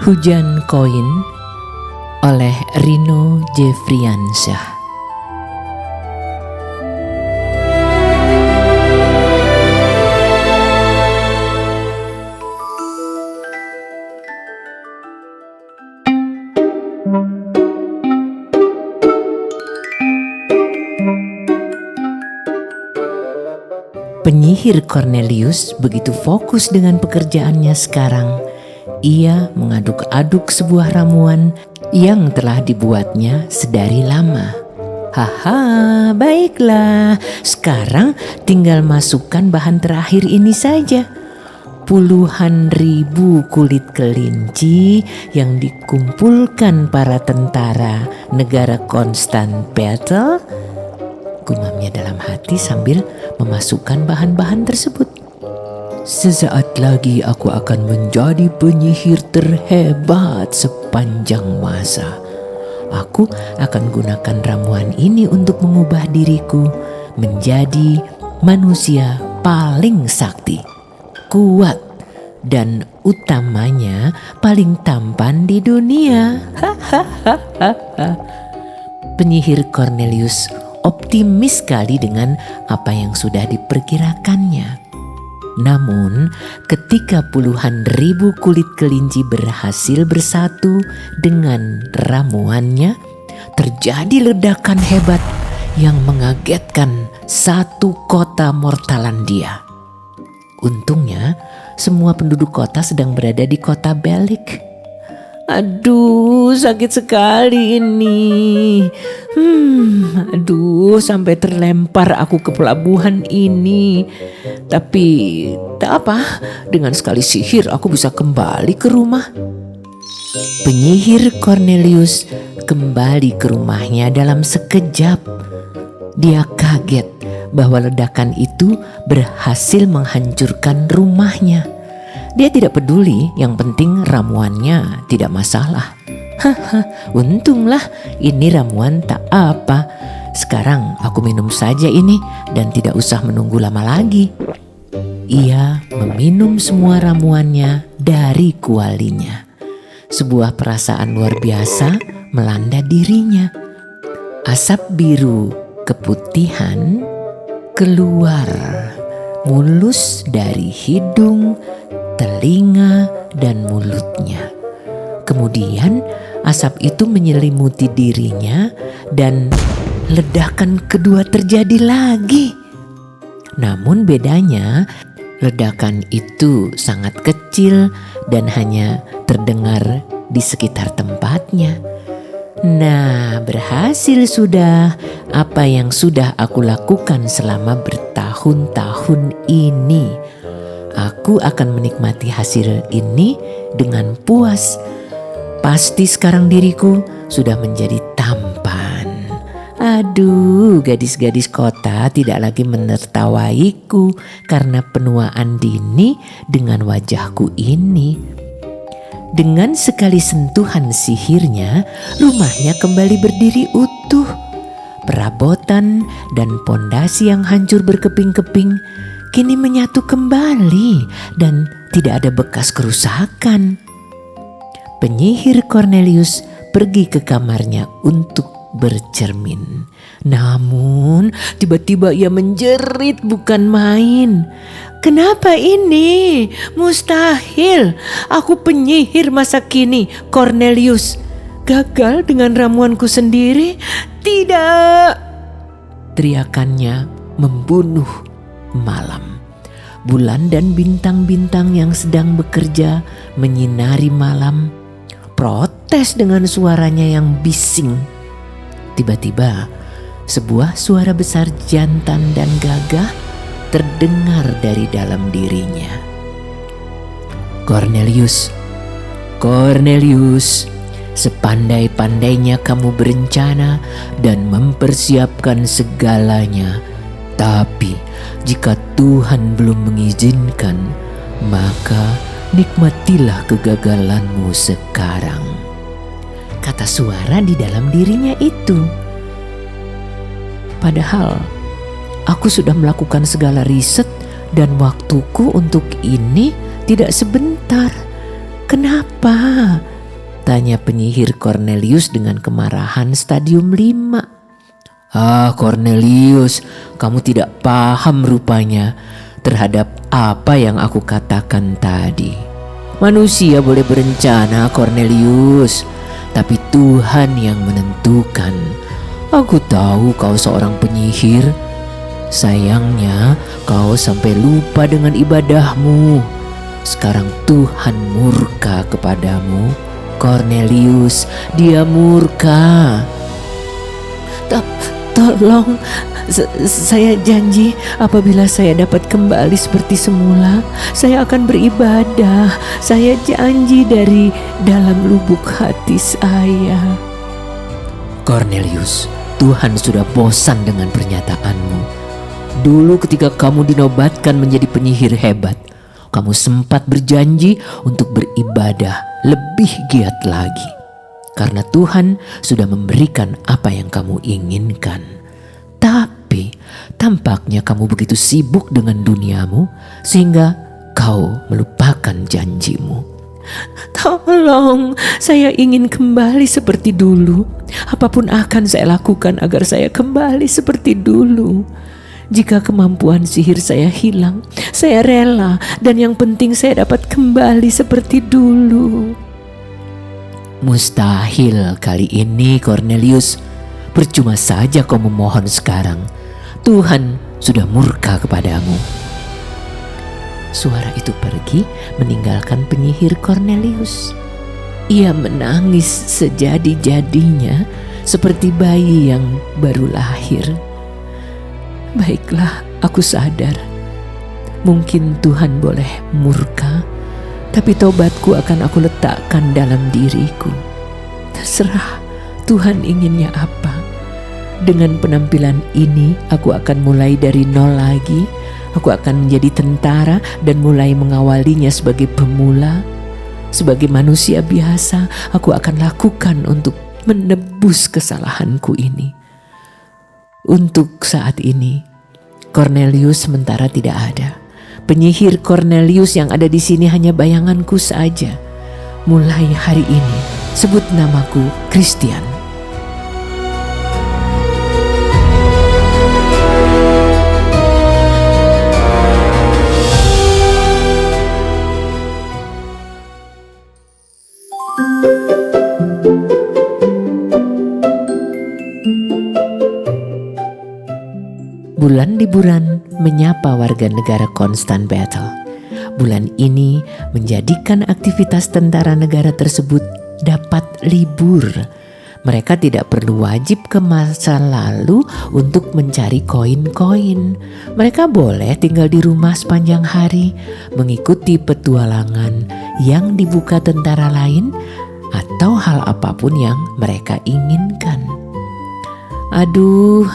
Hujan Koin oleh Rino Jeffriansyah. Penyihir Cornelius begitu fokus dengan pekerjaannya sekarang. Ia mengaduk-aduk sebuah ramuan yang telah dibuatnya sedari lama. Haha, baiklah. Sekarang tinggal masukkan bahan terakhir ini saja. Puluhan ribu kulit kelinci yang dikumpulkan para tentara negara Konstantinopel, gumamnya dalam hati sambil memasukkan bahan-bahan tersebut. Sesaat lagi aku akan menjadi penyihir terhebat sepanjang masa. Aku akan gunakan ramuan ini untuk mengubah diriku menjadi manusia paling sakti, kuat, dan utamanya paling tampan di dunia. Penyihir Cornelius optimis sekali dengan apa yang sudah diperkirakannya. Namun, ketika puluhan ribu kulit kelinci berhasil bersatu dengan ramuannya, terjadi ledakan hebat yang mengagetkan satu kota Mortalandia. Untungnya, semua penduduk kota sedang berada di kota Belik. Aduh, sakit sekali ini. Aduh, sampai terlempar aku ke pelabuhan ini. Tapi tak apa, dengan sekali sihir aku bisa kembali ke rumah. Penyihir Cornelius kembali ke rumahnya dalam sekejap. Dia kaget bahwa ledakan itu berhasil menghancurkan rumahnya. Dia tidak peduli, yang penting ramuannya tidak masalah. Untunglah ini ramuan tak apa. Sekarang aku minum saja ini dan tidak usah menunggu lama lagi. Ia meminum semua ramuannya dari kualinya. Sebuah perasaan luar biasa melanda dirinya. Asap biru keputihan keluar mulus dari hidung, telinga, dan mulutnya. Kemudian asap itu menyelimuti dirinya dan ledakan kedua terjadi lagi. Namun bedanya, ledakan itu sangat kecil dan hanya terdengar di sekitar tempatnya. Nah, berhasil sudah apa yang sudah aku lakukan selama bertahun-tahun ini. Aku akan menikmati hasil ini dengan puas. Pasti sekarang diriku sudah menjadi tampan. Aduh, gadis-gadis kota tidak lagi menertawaiku karena penuaan dini dengan wajahku ini. Dengan sekali sentuhan sihirnya, rumahnya kembali berdiri utuh. Perabotan dan pondasi yang hancur berkeping-keping kini menyatu kembali dan tidak ada bekas kerusakan. Penyihir Cornelius pergi ke kamarnya untuk bercermin. Namun tiba-tiba ia menjerit bukan main. Kenapa ini? Mustahil. Aku penyihir masa kini, Cornelius. Gagal dengan ramuanku sendiri? Tidak. Teriakannya membunuh malam. Bulan dan bintang-bintang yang sedang bekerja menyinari malam protes dengan suaranya yang bising. Tiba-tiba sebuah suara besar jantan dan gagah terdengar dari dalam dirinya. Cornelius, Cornelius, sepandai-pandainya kamu berencana dan mempersiapkan segalanya, tapi jika Tuhan belum mengizinkan, maka nikmatilah kegagalanmu sekarang, kata suara di dalam dirinya itu. Padahal aku sudah melakukan segala riset dan waktuku untuk ini tidak sebentar. Kenapa? Tanya penyihir Cornelius dengan kemarahan stadium 5. Ah Cornelius, kamu tidak paham rupanya terhadap apa yang aku katakan tadi. Manusia boleh berencana Cornelius, tapi Tuhan yang menentukan. Aku tahu kau seorang penyihir. Sayangnya kau sampai lupa dengan ibadahmu. Sekarang Tuhan murka kepadamu. Cornelius, dia murka. Tolong, saya janji apabila saya dapat kembali seperti semula, saya akan beribadah. Saya janji dari dalam lubuk hati saya. Cornelius, Tuhan sudah bosan dengan pernyataanmu. Dulu ketika kamu dinobatkan menjadi penyihir hebat, kamu sempat berjanji untuk beribadah lebih giat lagi. Karena Tuhan sudah memberikan apa yang kamu inginkan. Tapi tampaknya kamu begitu sibuk dengan duniamu sehingga kau melupakan janjimu. Tolong, saya ingin kembali seperti dulu. Apapun akan saya lakukan agar saya kembali seperti dulu. Jika kemampuan sihir saya hilang, saya rela, dan yang penting saya dapat kembali seperti dulu. Mustahil kali ini Cornelius. Percuma saja kau memohon sekarang. Tuhan sudah murka kepadamu. Suara itu pergi meninggalkan penyihir Cornelius. Ia menangis sejadi-jadinya seperti bayi yang baru lahir. Baiklah, aku sadar. Mungkin Tuhan boleh murka, tapi tobatku akan aku letakkan dalam diriku. Terserah Tuhan inginnya apa. Dengan penampilan ini aku akan mulai dari nol lagi. Aku akan menjadi tentara dan mulai mengawalinya sebagai pemula. Sebagai manusia biasa, aku akan lakukan untuk menebus kesalahanku ini. Untuk saat ini, Cornelius sementara tidak ada. Penyihir Cornelius yang ada di sini hanya bayanganku saja. Mulai hari ini, sebut namaku Christian. Bulan liburan menyapa warga negara Constant Battle. Bulan ini menjadikan aktivitas tentara negara tersebut dapat libur. Mereka tidak perlu wajib ke masa lalu untuk mencari koin-koin. Mereka boleh tinggal di rumah sepanjang hari, mengikuti petualangan yang dibuka tentara lain atau hal apapun yang mereka inginkan. Aduh,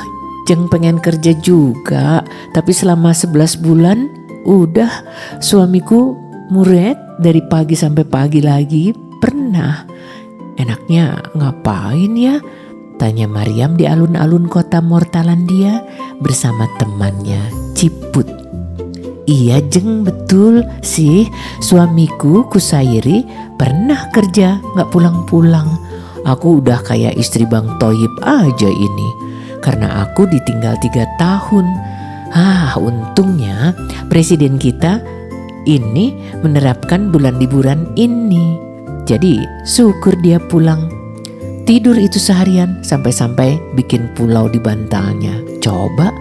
Jeng pengen kerja juga, tapi selama 11 bulan udah suamiku muret dari pagi sampai pagi lagi. Pernah. Enaknya ngapain ya? Tanya Mariam di alun-alun kota Mortalandia bersama temannya Ciput. Iya Jeng, betul sih, suamiku Kusairi pernah kerja gak pulang-pulang. Aku udah kayak istri Bang Toyib aja ini. Karena aku ditinggal 3 tahun. Untungnya presiden kita ini menerapkan bulan liburan ini. Jadi syukur dia pulang. Tidur itu seharian sampai-sampai bikin pulau di bantalnya. Coba,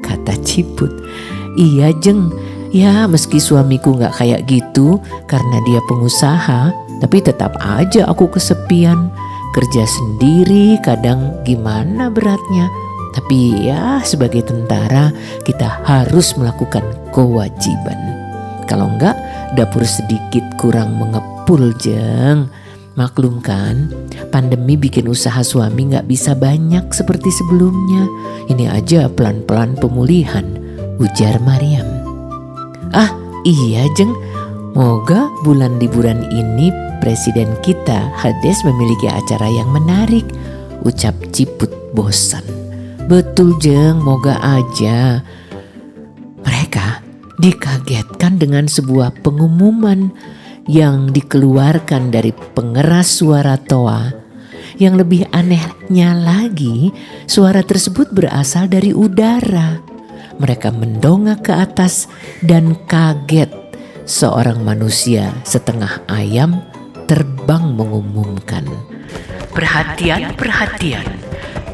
kata Ciput. Iya Jeng, ya meski suamiku gak kayak gitu karena dia pengusaha, tapi tetap aja aku kesepian. Kerja sendiri kadang gimana beratnya. Tapi ya sebagai tentara kita harus melakukan kewajiban. Kalau enggak dapur sedikit kurang mengepul Jeng. Maklum kan, pandemi bikin usaha suami gak bisa banyak seperti sebelumnya. Ini aja pelan-pelan pemulihan, ujar Mariam. Iya Jeng, moga bulan liburan ini presiden kita Hades memiliki acara yang menarik, ucap Ciput bosan. Betul Jeng, moga aja. Mereka dikagetkan dengan sebuah pengumuman yang dikeluarkan dari pengeras suara toa. Yang lebih anehnya lagi, suara tersebut berasal dari udara. Mereka mendongak ke atas dan kaget. Seorang manusia setengah ayam terbang mengumumkan, "Perhatian, perhatian.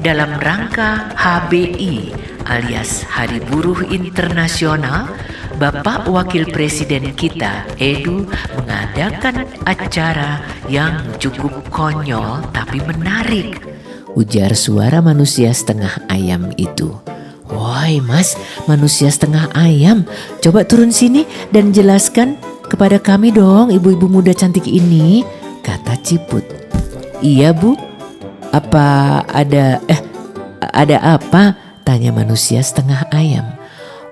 Dalam rangka HBI alias Hari Buruh Internasional, Bapak Wakil Presiden kita, Edu, mengadakan acara yang cukup konyol tapi menarik," ujar suara manusia setengah ayam itu. "Woi mas, manusia setengah ayam, coba turun sini dan jelaskan kepada kami dong ibu-ibu muda cantik ini," kata Ciput. "Iya bu, ada apa?" tanya manusia setengah ayam.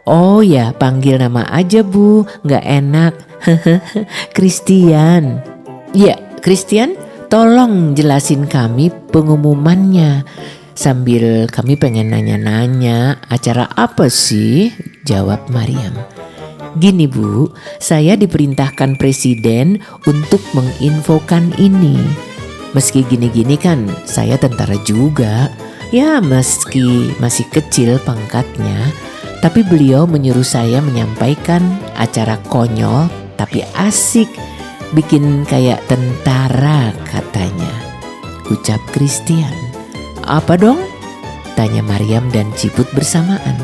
"Oh ya, panggil nama aja bu, gak enak." "Christian." "Ya, Christian, tolong jelasin kami pengumumannya. Sambil kami pengen nanya-nanya, acara apa sih?" jawab Mariam. "Gini bu, saya diperintahkan presiden untuk menginfokan ini. Meski gini-gini kan saya tentara juga. Ya meski masih kecil pangkatnya, tapi beliau menyuruh saya menyampaikan acara konyol tapi asik. Bikin kayak tentara katanya," ucap Christian. "Apa dong?" tanya Mariam dan Ciput bersamaan.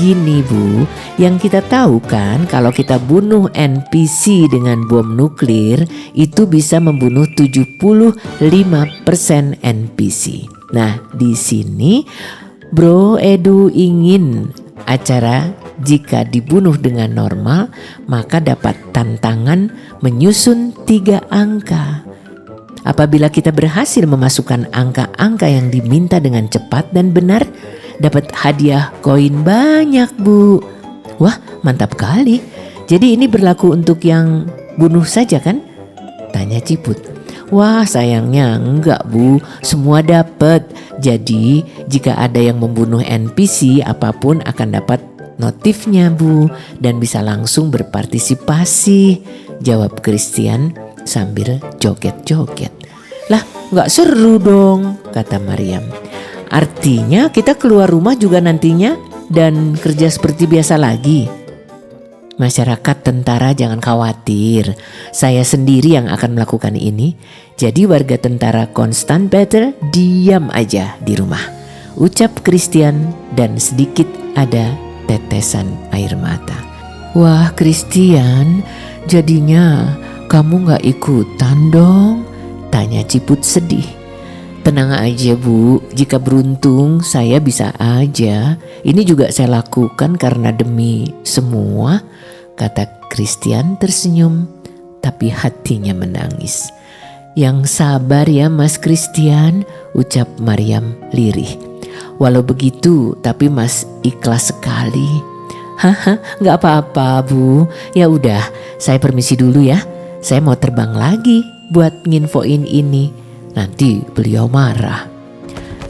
"Gini bu, yang kita tahu kan kalau kita bunuh NPC dengan bom nuklir itu bisa membunuh 75% NPC. Nah di sini Bro Edu ingin acara jika dibunuh dengan normal maka dapat tantangan menyusun 3 angka. Apabila kita berhasil memasukkan angka-angka yang diminta dengan cepat dan benar, dapat hadiah koin banyak bu." "Wah mantap kali. Jadi ini berlaku untuk yang bunuh saja kan?" tanya Ciput. "Wah sayangnya enggak bu, semua dapat. Jadi jika ada yang membunuh NPC apapun akan dapat notifnya bu dan bisa langsung berpartisipasi," jawab Christian sambil joget-joget. "Lah gak seru dong," kata Mariam. "Artinya kita keluar rumah juga nantinya dan kerja seperti biasa lagi?" "Masyarakat tentara jangan khawatir, saya sendiri yang akan melakukan ini. Jadi warga tentara Constant Battle diam aja di rumah," ucap Christian dan sedikit ada tetesan air mata. "Wah Christian, jadinya kamu gak ikutan dong?" tanya Ciput sedih. "Tenang aja bu, jika beruntung saya bisa aja. Ini juga saya lakukan karena demi semua," kata Christian tersenyum tapi hatinya menangis. "Yang sabar ya Mas Christian," ucap Mariam lirih. "Walau begitu tapi Mas ikhlas sekali." "Haha, gak apa-apa bu. Ya udah, saya permisi dulu ya. Saya mau terbang lagi buat nginfoin ini. Nanti beliau marah."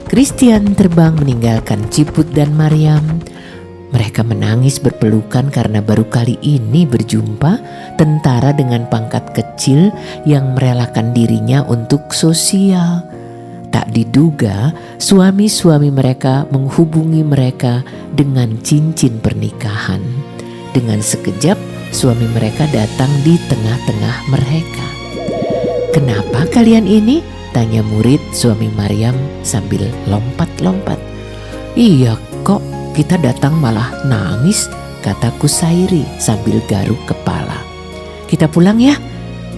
Christian terbang meninggalkan Ciput dan Mariam. Mereka menangis berpelukan karena baru kali ini berjumpa tentara dengan pangkat kecil yang merelakan dirinya untuk sosial. Tak diduga suami-suami mereka menghubungi mereka dengan cincin pernikahan. Dengan sekejap suami mereka datang di tengah-tengah mereka. "Kenapa kalian ini?" tanya murid suami Mariam sambil lompat-lompat. "Iya kok kita datang malah nangis," kata Kusairi sambil garuk kepala. "Kita pulang ya,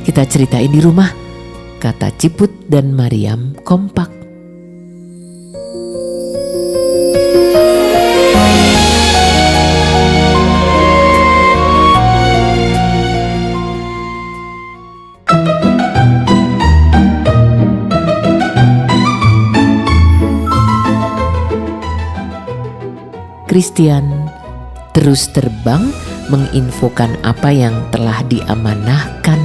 kita ceritain di rumah," kata Ciput dan Mariam kompak. Christian terus terbang menginfokan apa yang telah diamanahkan.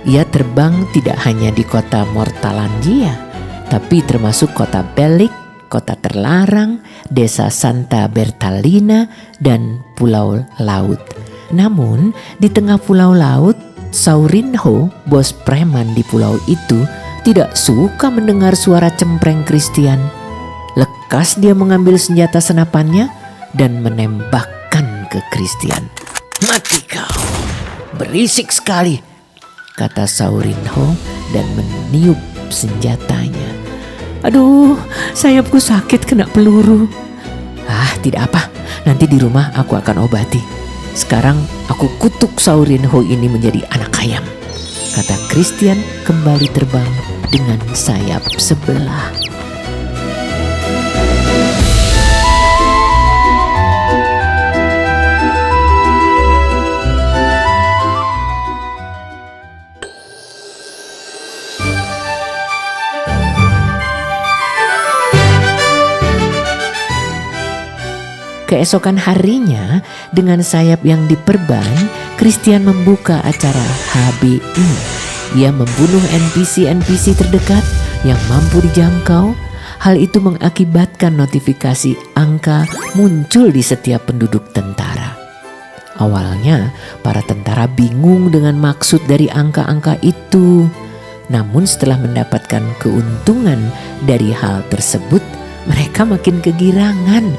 Ia terbang tidak hanya di kota Mortalandia, tapi termasuk kota Belik, kota terlarang, desa Santa Bertalina, dan pulau laut. Namun di tengah pulau laut Saurinho, bos preman di pulau itu, tidak suka mendengar suara cempreng Christian. Lekas dia mengambil senjata senapannya dan menembakkan ke Christian. "Mati kau, berisik sekali," kata Saurinho dan meniup senjatanya. "Aduh, sayapku sakit kena peluru." "Ah, tidak apa, nanti di rumah aku akan obati. Sekarang aku kutuk Saurinho ini menjadi anak ayam," kata Christian kembali terbang dengan sayap sebelah. Keesokan harinya, dengan sayap yang diperban, Christian membuka acara HBI. Ia membunuh NPC-NPC terdekat yang mampu dijangkau. Hal itu mengakibatkan notifikasi angka muncul di setiap penduduk tentara. Awalnya, para tentara bingung dengan maksud dari angka-angka itu. Namun setelah mendapatkan keuntungan dari hal tersebut, mereka makin kegirangan.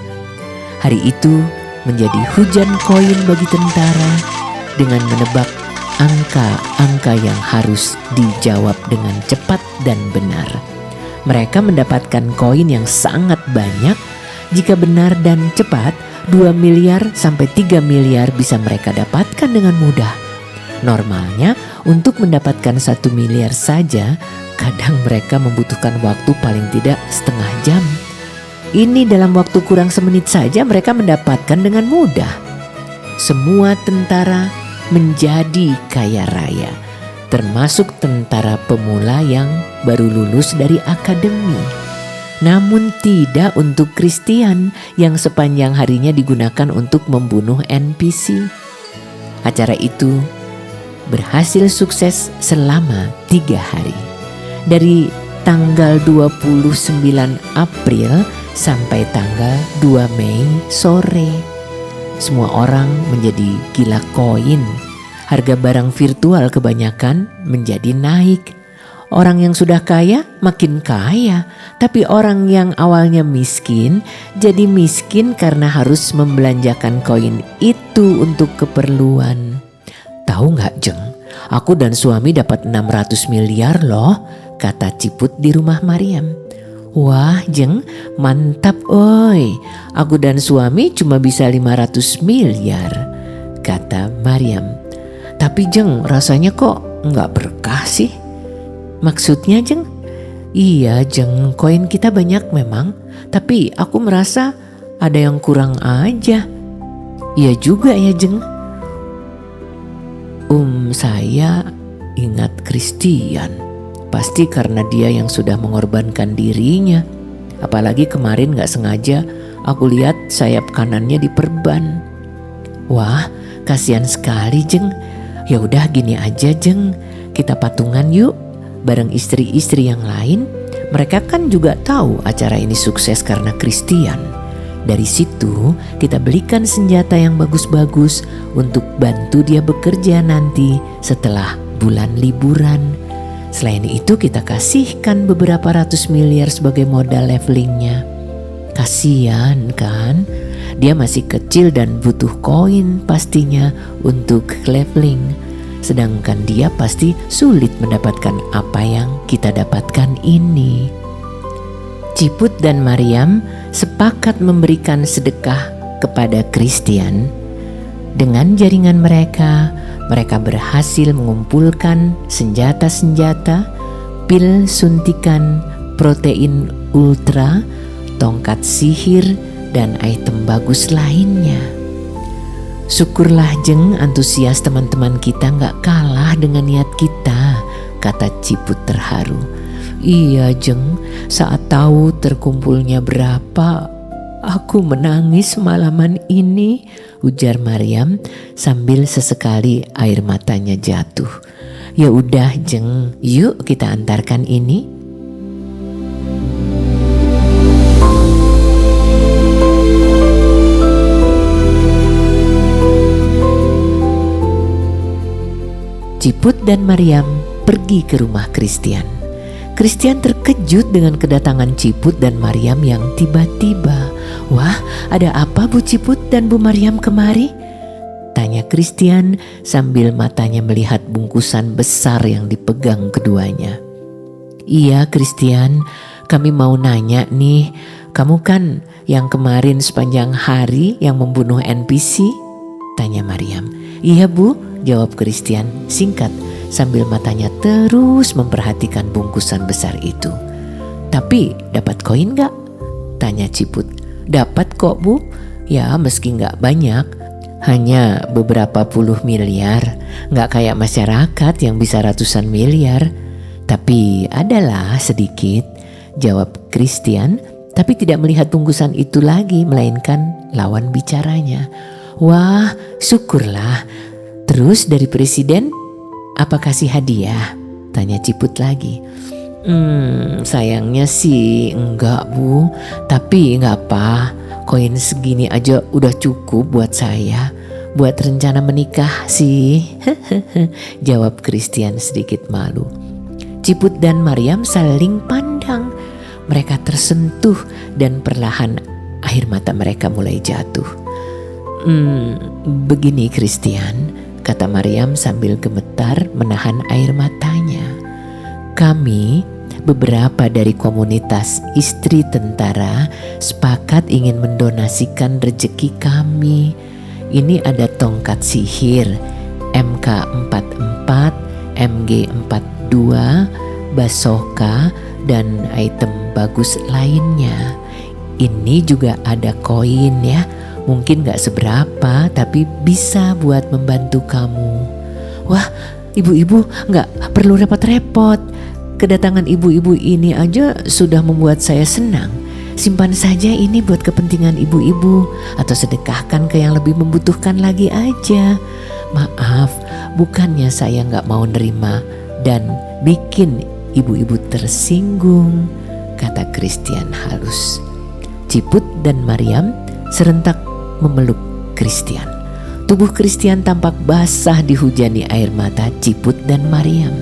Hari itu menjadi hujan koin bagi tentara dengan menebak angka-angka yang harus dijawab dengan cepat dan benar. Mereka mendapatkan koin yang sangat banyak. Jika benar dan cepat, 2 miliar sampai 3 miliar bisa mereka dapatkan dengan mudah. Normalnya untuk mendapatkan 1 miliar saja, kadang mereka membutuhkan waktu paling tidak setengah jam. Ini dalam waktu kurang semenit saja mereka mendapatkan dengan mudah. Semua tentara menjadi kaya raya, termasuk tentara pemula yang baru lulus dari akademi. Namun tidak untuk Christian yang sepanjang harinya digunakan untuk membunuh NPC. Acara itu berhasil sukses selama 3 hari. Dari tanggal 29 April sampai tanggal 2 Mei sore. Semua orang menjadi gila koin. Harga barang virtual kebanyakan menjadi naik. Orang yang sudah kaya makin kaya, tapi orang yang awalnya miskin jadi miskin karena harus membelanjakan koin itu untuk keperluan. "Tahu nggak, Jeng? Aku dan suami dapat 600 miliar loh," kata Ciput di rumah Mariam. "Wah, Jeng, mantap oi. Aku dan suami cuma bisa 500 miliar, kata Mariam. "Tapi Jeng, rasanya kok nggak berkah sih?" "Maksudnya, Jeng?" "Iya, Jeng, koin kita banyak memang, tapi aku merasa ada yang kurang aja." "Iya juga ya, Jeng." Saya ingat Christian. Pasti karena dia yang sudah mengorbankan dirinya. Apalagi kemarin gak sengaja aku lihat sayap kanannya diperban." "Wah, kasihan sekali, Jeng. Ya udah gini aja, Jeng. Kita patungan yuk bareng istri-istri yang lain. Mereka kan juga tahu acara ini sukses karena Christian. Dari situ kita belikan senjata yang bagus-bagus untuk bantu dia bekerja nanti setelah bulan liburan. Selain itu kita kasihkan beberapa ratus miliar sebagai modal levelingnya. Kasian kan? Dia masih kecil dan butuh koin pastinya untuk leveling. Sedangkan dia pasti sulit mendapatkan apa yang kita dapatkan ini." Ciput dan Mariam sepakat memberikan sedekah kepada Christian. Dengan jaringan mereka berhasil mengumpulkan senjata-senjata, pil suntikan protein ultra, tongkat sihir, dan item bagus lainnya. "Syukurlah, Jeng, antusias teman-teman kita gak kalah dengan niat kita," kata Ciput terharu. "Iya, Jeng, saat tahu terkumpulnya berapa, aku menangis malaman ini," ujar Mariam sambil sesekali air matanya jatuh. "Ya udah, Jeng, yuk kita antarkan ini." Ciput dan Maryam pergi ke rumah Christian. Christian terkejut dengan kedatangan Ciput dan Maryam yang tiba-tiba. "Wah, ada apa Bu Ciput dan Bu Maryam kemari?" tanya Christian sambil matanya melihat bungkusan besar yang dipegang keduanya. "Iya Christian, kami mau nanya nih, kamu kan yang kemarin sepanjang hari yang membunuh NPC?" tanya Maryam. "Iya Bu," jawab Christian singkat sambil matanya terus memperhatikan bungkusan besar itu. "Tapi dapat koin gak?" tanya Ciput. "Dapat kok Bu, ya meski gak banyak, hanya beberapa puluh miliar, gak kayak masyarakat yang bisa ratusan miliar. Tapi adalah sedikit," jawab Christian, tapi tidak melihat bungkusan itu lagi melainkan lawan bicaranya. "Wah, syukurlah. Terus dari presiden apa kasih hadiah?" tanya Ciput lagi. Sayangnya sih enggak Bu, tapi enggak apa, koin segini aja udah cukup buat saya, buat rencana menikah sih," jawab Christian sedikit malu. Ciput dan Maryam saling pandang. Mereka tersentuh dan perlahan air mata mereka mulai jatuh. "Begini Christian," kata Maryam sambil gemetar menahan air matanya. "Kami, beberapa dari komunitas istri tentara, sepakat ingin mendonasikan rejeki kami. Ini ada tongkat sihir, MK44, MG42, basoka, dan item bagus lainnya. Ini juga ada koin ya. Mungkin gak seberapa, tapi bisa buat membantu kamu." "Wah, ibu-ibu gak perlu repot-repot. Kedatangan ibu-ibu ini aja sudah membuat saya senang. Simpan saja ini buat kepentingan ibu-ibu, atau sedekahkan ke yang lebih membutuhkan lagi aja. Maaf, bukannya saya gak mau nerima dan bikin ibu-ibu tersinggung," kata Christian halus. Ciput dan Maryam serentak memeluk Christian. Tubuh Christian tampak basah dihujani air mata Ciput dan Maryam.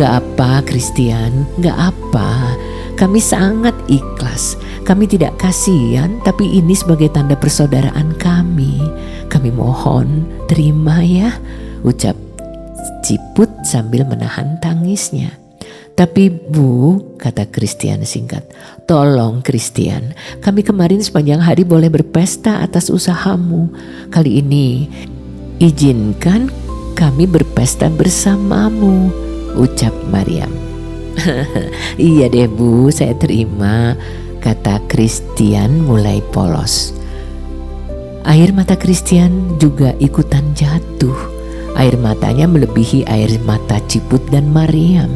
"Gak apa Christian, gak apa. Kami sangat ikhlas. Kami tidak kasihan, tapi ini sebagai tanda persaudaraan kami. Kami mohon terima ya," ucap Ciput sambil menahan tangisnya. "Tapi Bu," kata Christian singkat, "tolong Christian, kami kemarin sepanjang hari boleh berpesta atas usahamu. Kali ini izinkan kami berpesta bersamamu," ucap Maryam. "Iya deh Bu, saya terima," kata Christian mulai polos. Air mata Christian juga ikutan jatuh. Air matanya melebihi air mata Ciput dan Maryam.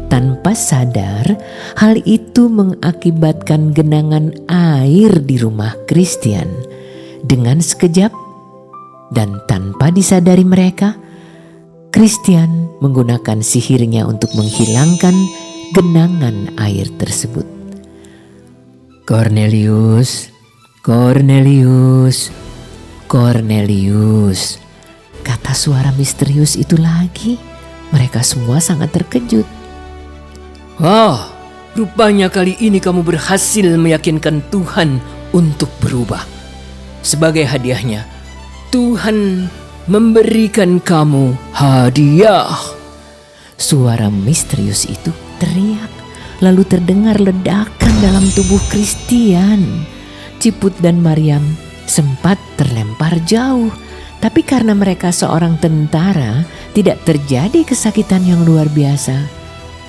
Tanpa sadar, hal itu mengakibatkan genangan air di rumah Christian. Dengan sekejap dan tanpa disadari mereka, Christian menggunakan sihirnya untuk menghilangkan genangan air tersebut. "Cornelius, Cornelius, Cornelius," kata suara misterius itu lagi. Mereka semua sangat terkejut. "Ah, rupanya kali ini kamu berhasil meyakinkan Tuhan untuk berubah. Sebagai hadiahnya, Tuhan memberikan kamu hadiah." Suara misterius itu teriak, lalu terdengar ledakan dalam tubuh Christian. Ciput dan Maryam sempat terlempar jauh, tapi karena mereka seorang tentara, tidak terjadi kesakitan yang luar biasa.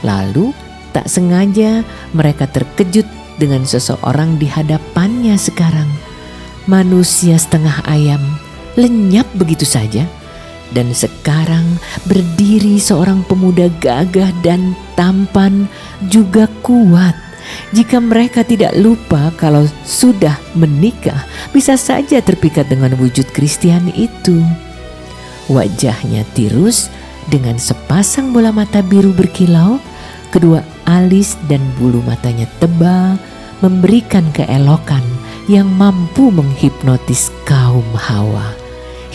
Lalu tak sengaja mereka terkejut dengan seseorang di hadapannya sekarang. Manusia setengah ayam lenyap begitu saja, dan sekarang berdiri seorang pemuda gagah dan tampan juga kuat. Jika mereka tidak lupa kalau sudah menikah, bisa saja terpikat dengan wujud Christian itu. Wajahnya tirus dengan sepasang bola mata biru berkilau. Kedua alis dan bulu matanya tebal, memberikan keelokan yang mampu menghipnotis kaum hawa.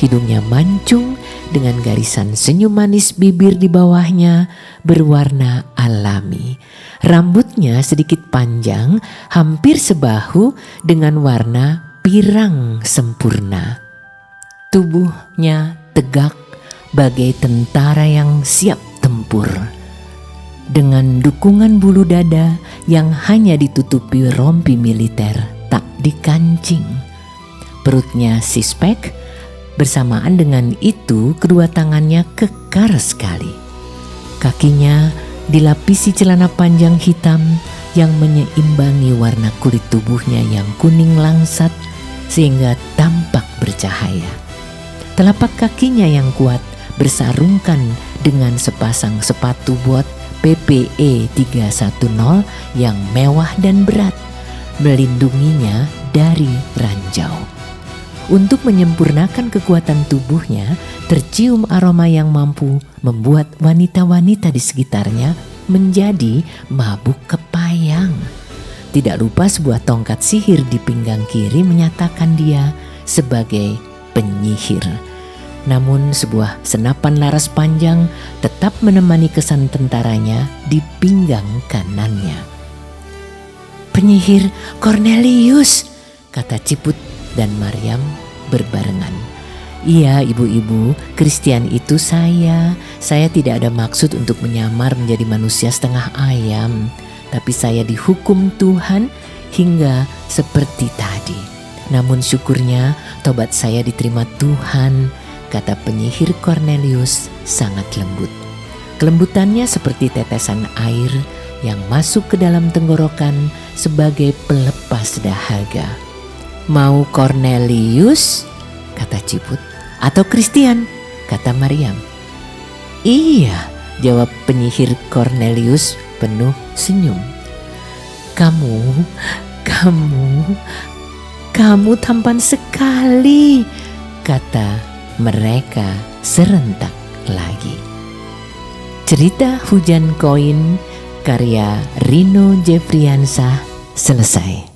Hidungnya mancung dengan garisan senyum manis bibir di bawahnya berwarna alami. Rambutnya sedikit panjang, hampir sebahu dengan warna pirang sempurna. Tubuhnya tegak bagai tentara yang siap tempur. Dengan dukungan bulu dada yang hanya ditutupi rompi militer tak dikancing. Perutnya six-pack. Bersamaan dengan itu kedua tangannya kekar sekali. Kakinya dilapisi celana panjang hitam yang menyeimbangi warna kulit tubuhnya yang kuning langsat sehingga tampak bercahaya. Telapak kakinya yang kuat bersarungkan dengan sepasang sepatu bot PPE 310 yang mewah dan berat, melindunginya dari ranjau. Untuk menyempurnakan kekuatan tubuhnya, tercium aroma yang mampu membuat wanita-wanita di sekitarnya menjadi mabuk kepayang. Tidak lupa sebuah tongkat sihir di pinggang kiri menyatakan dia sebagai penyihir. Namun sebuah senapan laras panjang tetap menemani kesan tentaranya di pinggang kanannya. "Penyihir Cornelius," kata Ciput dan Maryam berbarengan. "Iya ibu-ibu, Kristian itu saya. Saya tidak ada maksud untuk menyamar menjadi manusia setengah ayam. Tapi saya dihukum Tuhan hingga seperti tadi. Namun syukurnya tobat saya diterima Tuhan," kata penyihir Cornelius sangat lembut. Kelembutannya seperti tetesan air yang masuk ke dalam tenggorokan sebagai pelepas dahaga. "Mau Cornelius?" kata Ciput. "Atau Kristian?" kata Maryam. "Iya," jawab penyihir Cornelius penuh senyum. Kamu tampan sekali," kata mereka serentak lagi. Cerita Hujan Koin karya Rino Jefriansah selesai.